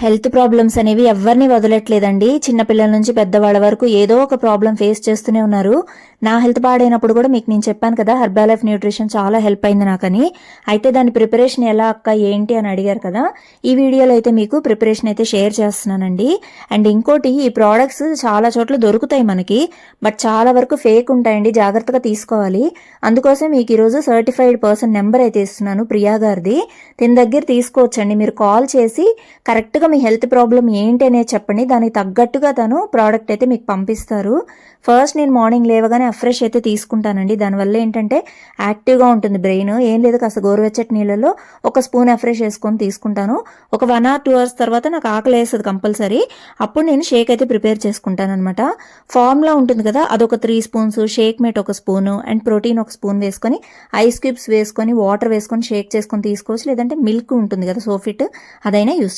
Health problems అనేవి ఎవరిని వదలట్లేదండి. చిన్నపిల్లల నుంచి పెద్దవాళ్ళ వరకు ఏదో ఒక ప్రాబ్లం ఫేస్ చేస్తూనే ఉన్నారు. నా హెల్త్ పాడైనప్పుడు కూడా మీకు నేను చెప్పాను కదా, హెర్బాలైఫ్ న్యూట్రిషన్ చాలా హెల్ప్ అయింది నాకని. అయితే దాని ప్రిపరేషన్ ఎలా అక్క ఏంటి అని అడిగారు కదా, ఈ వీడియోలో అయితే మీకు ప్రిపరేషన్ అయితే షేర్ చేస్తున్నానండి. అండ్ ఇంకోటి, ఈ ప్రోడక్ట్స్ చాలా చోట్ల దొరుకుతాయి మనకి, బట్ చాలా వరకు ఫేక్ ఉంటాయండి, జాగ్రత్తగా తీసుకోవాలి. అందుకోసం మీకు ఈరోజు సర్టిఫైడ్ పర్సన్ నెంబర్ అయితే ఇస్తున్నాను, ప్రియా గారిది. దీని దగ్గర తీసుకోవచ్చండి. మీరు కాల్ చేసి కరెక్ట్గా మీ హెల్త్ ప్రాబ్లం ఏంటి అనేది చెప్పండి, దానికి తగ్గట్టుగా తను ప్రోడక్ట్ అయితే మీకు పంపిస్తారు. ఫస్ట్ నేను మార్నింగ్ లేవగానే అఫ్రెష్ అయితే తీసుకుంటానండి. దానివల్ల ఏంటంటే యాక్టివ్గా ఉంటుంది బ్రెయిన్. ఏం లేదు, కాస్త గోరువెచ్చటి నీళ్ళలో ఒక స్పూన్ అఫ్రెష్ వేసుకొని తీసుకుంటాను. ఒక 1 or 2 hours తర్వాత నాకు ఆకలి వేస్తుంది కంపల్సరీ. అప్పుడు నేను షేక్ అయితే ప్రిపేర్ చేసుకుంటాను అనమాట. ఫార్ములా ఉంటుంది కదా, అదొక 3 spoons, షేక్ మేట్ ఒక స్పూను, అండ్ ప్రోటీన్ ఒక స్పూన్ వేసుకొని ఐస్ క్యూబ్స్ వేసుకొని వాటర్ వేసుకొని షేక్ చేసుకొని తీసుకోవచ్చు. లేదంటే మిల్క్ ఉంటుంది కదా సోఫిట్, అదైనా యూస్